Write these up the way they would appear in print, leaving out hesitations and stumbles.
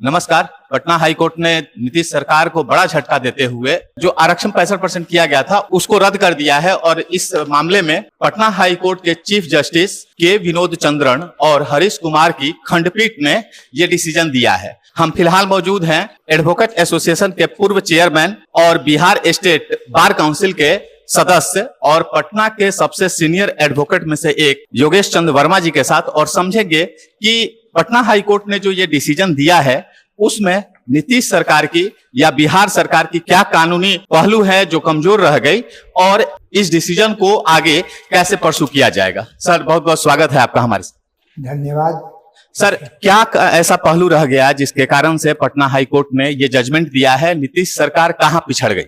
नमस्कार। Patna high court ने नीतीश सरकार को बड़ा झटका देते हुए जो आरक्षण 65% किया गया था उसको रद्द कर दिया है और इस मामले में पटना हाई कोर्ट के चीफ जस्टिस के विनोद चंद्रन और हरीश कुमार की खंडपीठ ने ये डिसीजन दिया है। हम फिलहाल मौजूद हैं एडवोकेट एसोसिएशन के पूर्व चेयरमैन और बिहार स्टेट बार काउंसिल के सदस्य और पटना के सबसे सीनियर एडवोकेट में से एक योगेश चंद्र वर्मा जी के साथ, और समझेंगे कि पटना हाई कोर्ट ने जो ये डिसीजन दिया है उसमें नीतीश सरकार की या बिहार सरकार की क्या कानूनी पहलू है जो कमजोर रह गई और इस डिसीजन को आगे कैसे परसू किया जाएगा। सर, बहुत बहुत स्वागत है आपका हमारे साथ। धन्यवाद। सर, क्या ऐसा पहलू रह गया जिसके कारण से पटना हाई कोर्ट ने ये जजमेंट दिया है? नीतीश सरकार कहां पिछड़ गई?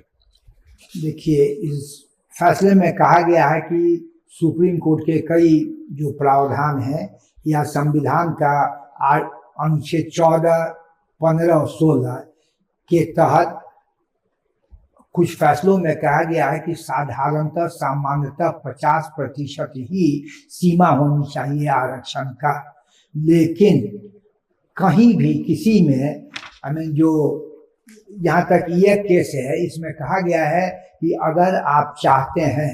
देखिए, इस फैसले में कहा गया है कि सुप्रीम कोर्ट के कई जो प्रावधान हैं या संविधान का अनुच्छेद 14, 15 और 16 के तहत कुछ फैसलों में कहा गया है कि साधारणतः सामान्यतः 50% ही सीमा होनी चाहिए आरक्षण का। लेकिन कहीं भी किसी में जो यहाँ तक ये केस है, इसमें कहा गया है कि अगर आप चाहते हैं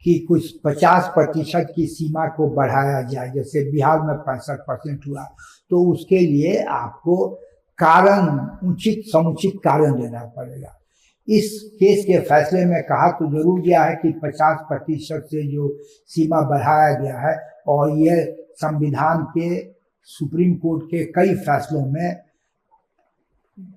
कि कुछ 50% की सीमा को बढ़ाया जाए, जैसे बिहार में 65% हुआ, तो उसके लिए आपको कारण उचित समुचित कारण देना पड़ेगा। इस केस के फैसले में कहा तो जरूर गया है कि 50% से जो सीमा बढ़ाया गया है, और ये संविधान के सुप्रीम कोर्ट के कई फैसलों में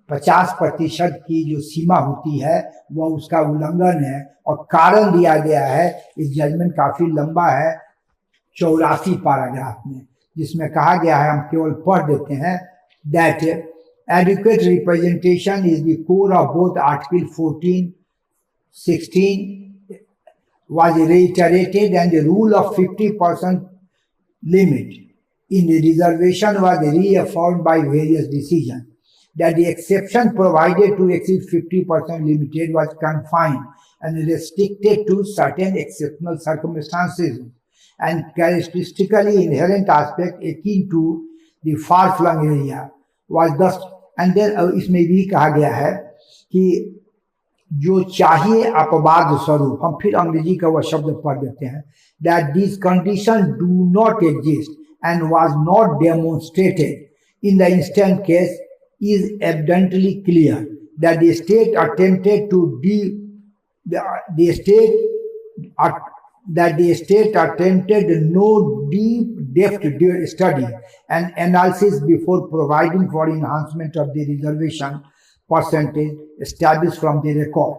50% की जो सीमा होती है वह उसका उल्लंघन है, और कारण दिया गया है। इस जजमेंट काफी लंबा है, 84 पैराग्राफ में, जिसमें कहा गया है, हम केवल पढ़ देते हैं, that adequate representation is the core of both article 14, 16 was reiterated, and the rule of 50% limit in the reservation was reaffirmed by various decisions. That the exception provided to exceed 50% limited was confined and restricted to certain exceptional circumstances and characteristically inherent aspect akin to the far-flung area was thus, and then इसमें भी कहा गया है कि जो चाहिए अपवाद स्वरूप, हम फिर अंग्रेजी का वह शब्द पढ़ देते हैं, that these conditions do not exist and was not demonstrated in the instant case is evidently clear that the state attempted to attempted no deep depth study and analysis before providing for enhancement of the reservation percentage established from the record।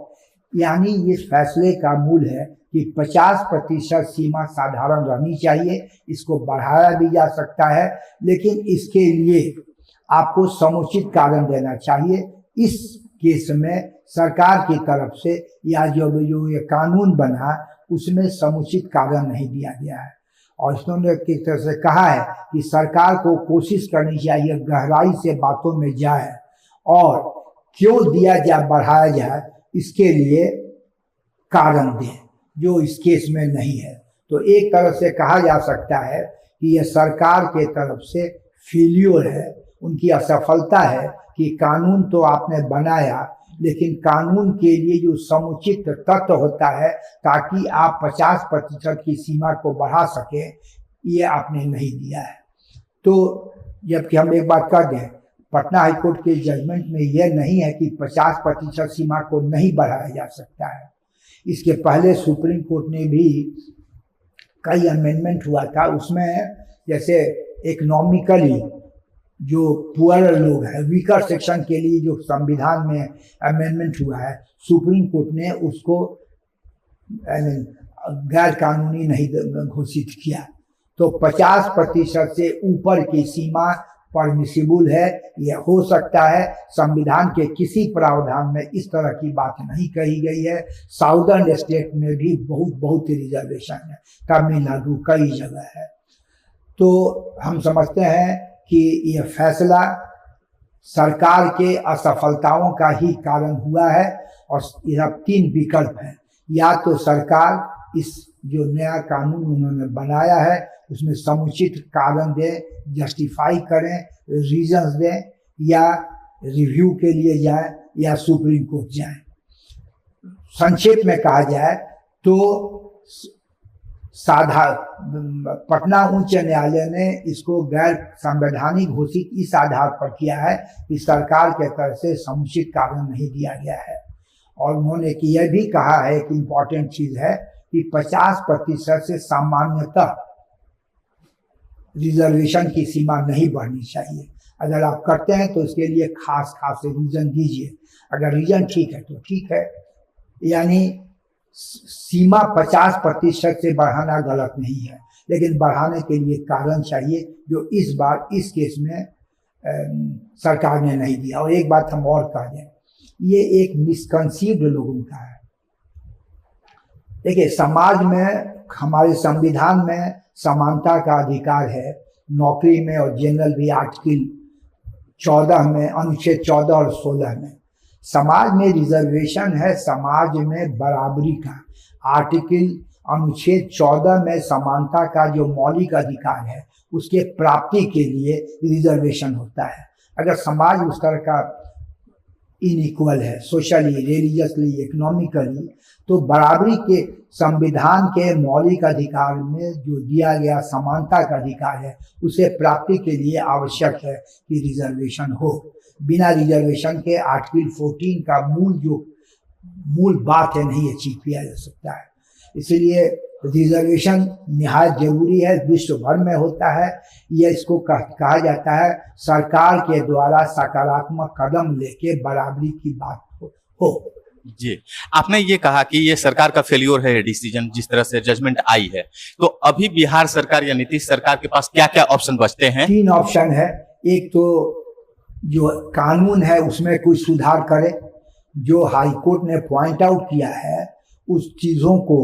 यानी इस फैसले का मूल है कि 50% सीमा साधारण रहनी चाहिए, इसको बढ़ाया भी जा सकता है, लेकिन इसके लिए आपको समुचित कारण देना चाहिए। इस केस में सरकार की तरफ से या जो ये कानून बना उसमें समुचित कारण नहीं दिया गया है, और इसने किस तरह से कहा है कि सरकार को कोशिश करनी चाहिए गहराई से बातों में जाए और क्यों दिया जाए, बढ़ाया जाए, इसके लिए कारण दें, जो इस केस में नहीं है। तो एक तरह से कहा जा सकता है कि यह सरकार के तरफ से फेल्योर है, उनकी असफलता है कि कानून तो आपने बनाया, लेकिन कानून के लिए जो समुचित तत्व होता है ताकि आप 50% की सीमा को बढ़ा सकें, ये आपने नहीं दिया है। तो जबकि हम एक बात कर दें, पटना हाईकोर्ट के जजमेंट में यह नहीं है कि 50% सीमा को नहीं बढ़ाया जा सकता है। इसके पहले सुप्रीम कोर्ट ने भी कई अमेंडमेंट हुआ था, उसमें जैसे इकोनॉमिकली जो पुअर लोग हैं, वीकर सेक्शन के लिए जो संविधान में अमेंडमेंट हुआ है, सुप्रीम कोर्ट ने उसको गैर कानूनी नहीं घोषित किया। तो 50% से ऊपर की सीमा परमिसिबल है, यह हो सकता है। संविधान के किसी प्रावधान में इस तरह की बात नहीं कही गई है। साउदर्न स्टेट में भी बहुत रिजर्वेशन है, तमिलनाडु कई जगह है। तो हम समझते हैं कि यह फैसला सरकार के असफलताओं का ही कारण हुआ है, और यह 3 विकल्प हैं। या तो सरकार इस जो नया कानून उन्होंने बनाया है उसमें समुचित कारण दें, जस्टिफाई करें, रीजंस दें, या रिव्यू के लिए जाए या सुप्रीम कोर्ट जाए। संक्षेप में कहा जाए तो पटना उच्च न्यायालय ने इसको गैर संवैधानिक घोषित इस आधार पर किया है कि सरकार के तरफ से समुचित कारण नहीं दिया गया है। और उन्होंने कि यह भी कहा है कि इम्पोर्टेंट चीज है कि 50% से सामान्यतः रिजर्वेशन की सीमा नहीं बढ़नी चाहिए। अगर आप करते हैं तो इसके लिए खास रीजन दीजिए। अगर रीजन ठीक है तो ठीक है, यानी सीमा 50% से बढ़ाना गलत नहीं है, लेकिन बढ़ाने के लिए कारण चाहिए, जो इस बार इस केस में सरकार ने नहीं दिया। और एक बात हम और कह दें, ये एक मिसकंसीव्ड लोगों का है। देखिए, समाज में हमारे संविधान में समानता का अधिकार है, नौकरी में और जनरल भी आर्टिकल 14 में, अनुच्छेद 14 और 16 में। समाज में रिजर्वेशन है समाज में बराबरी का। आर्टिकल अनुच्छेद 14 में समानता का जो मौलिक अधिकार है उसके प्राप्ति के लिए रिजर्वेशन होता है। अगर समाज उस तरह का इनइक्वल है, सोशली, रिलीजियसली, इकोनॉमिकली, तो बराबरी के संविधान के मौलिक अधिकार में जो दिया गया समानता का अधिकार है उसे प्राप्ति के लिए आवश्यक है कि रिजर्वेशन हो। बिना रिजर्वेशन के आर्टिकल 14 का मूल बात है नहीं अचीव किया जा सकता है। इसीलिए रिजर्वेशन निहायत जरूरी है, विश्व भर में होता है। यह इसको कहा जाता है सरकार के द्वारा सकारात्मक कदम लेके बराबरी की बात हो। जी, आपने ये कहा कि ये सरकार का फेल्योर है डिसीजन, जिस तरह से जजमेंट आई है, तो अभी बिहार सरकार या नीतीश सरकार के पास क्या क्या ऑप्शन बचते हैं? 3 ऑप्शन है। एक तो जो कानून है उसमें कुछ सुधार करे, जो हाई कोर्ट ने पॉइंट आउट किया है उस चीजों को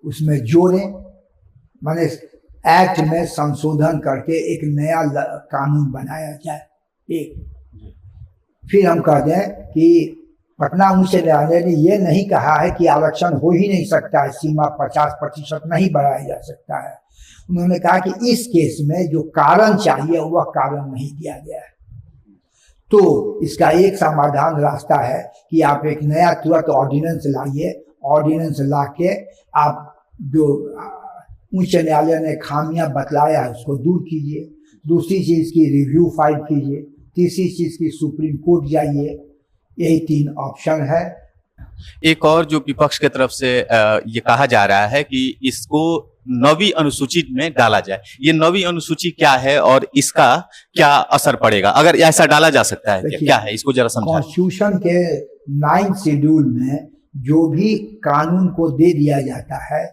उसमें जोड़े, माने एक्ट में संशोधन करके एक नया कानून बनाया जाए। एक फिर हम कह दें कि पटना उच्च न्यायालय ने यह नहीं कहा है कि आरक्षण हो ही नहीं सकता है, सीमा 50% नहीं बढ़ाया जा सकता है। उन्होंने कहा कि इस केस में जो कारण चाहिए वह कारण नहीं दिया गया है। तो इसका एक समाधान रास्ता है कि आप एक नया तुरंत ऑर्डिनेंस लाइए, ऑर्डिनेंस ला के आप जो उच्च न्यायालय ने खामियां बतलाया है उसको दूर कीजिए। दूसरी चीज की रिव्यू फाइल कीजिए। तीसरी चीज की सुप्रीम कोर्ट जाइए। यही 3 ऑप्शन है। एक और जो विपक्ष की तरफ से ये कहा जा रहा है कि इसको 9वीं अनुसूची में डाला जाए। ये 9वीं अनुसूची क्या है और इसका क्या असर पड़ेगा, अगर ऐसा डाला जा सकता है? क्या है, इसको जरा समझाइए। कॉन्स्टिट्यूशन के 9th शेड्यूल में जो भी कानून को दे दिया जाता है,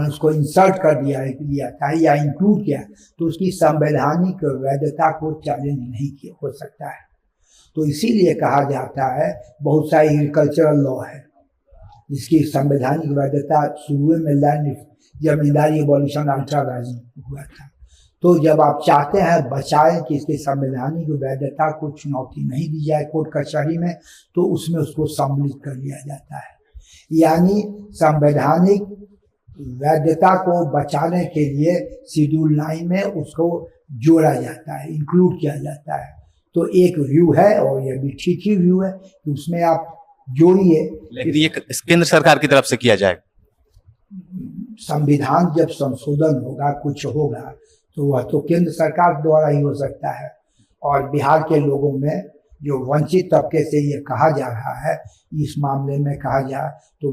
उसको इंसर्ट कर दिया जाता है या इंक्लूड किया, तो उसकी संवैधानिक वैधता को चैलेंज नहीं हो सकता है। तो इसीलिए कहा जाता है, बहुत सारे एग्रीकल्चरल लॉ है जिसकी संवैधानिक वैधता शुरू में लैंड जमींदारी एबॉलिशन अल्ट्रा वायलेंस हुआ था। तो जब आप चाहते हैं बचाएं कि इसकी संवैधानिक वैधता को चुनौती नहीं दी जाए कोर्ट कचहरी में, तो उसमें उसको सम्मिलित कर लिया जाता है। यानी संवैधानिक वैधता को बचाने के लिए शेड्यूल 9 में उसको जोड़ा जाता है, इंक्लूड किया जाता है। तो एक व्यू है और यह भी ठीक ही व्यू है कि उसमें आप जोड़िए। लेकिन ये केंद्र सरकार की तरफ से किया जाएगा। संविधान जब संशोधन होगा, कुछ होगा, तो वह तो केंद्र सरकार द्वारा ही हो सकता है। और बिहार के लोगों में जो वंचित तबके से ये कहा जा रहा है, इस मामले में कहा जाए तो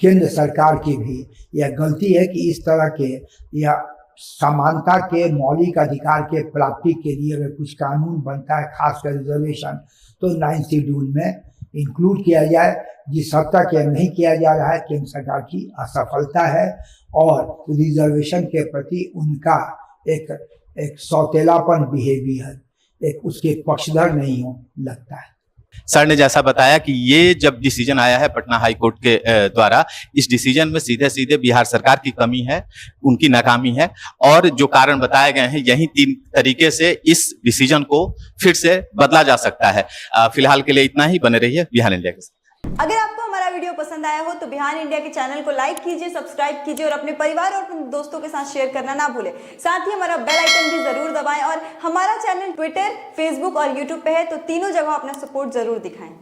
केंद्र सरकार की भी यह गलती है कि इस तरह के या समानता के मौलिक अधिकार के प्राप्ति के लिए अगर कुछ कानून बनता है, खासकर रिजर्वेशन, तो 9th शेड्यूल में इंक्लूड किया जाए। जिस हद तक यह नहीं किया जा रहा है, केंद्र सरकार की असफलता है और रिजर्वेशन के प्रति उनका एक सौतेलापन बिहेवियर, एक उसके पक्षधर नहीं हो लगता है। सर ने जैसा बताया कि ये जब डिसीजन आया है पटना हाई कोर्ट के द्वारा, इस डिसीजन में सीधे सीधे बिहार सरकार की कमी है, उनकी नाकामी है, और जो कारण बताए गए हैं यही 3 तरीके से इस डिसीजन को फिर से बदला जा सकता है। फिलहाल के लिए इतना ही। बने रहिए बिहार इंडिया के साथ। अगर आपको हमारा वीडियो पसंद आया हो तो बिहार इंडिया के चैनल को लाइक कीजिए, सब्सक्राइब कीजिए और अपने परिवार और अपने दोस्तों के साथ शेयर करना ना भूलें। साथ ही हमारा बेल आइकन भी जरूर दबाएं और हमारा चैनल ट्विटर, फेसबुक और यूट्यूब पे है, तो तीनों जगह अपना सपोर्ट जरूर दिखाएं।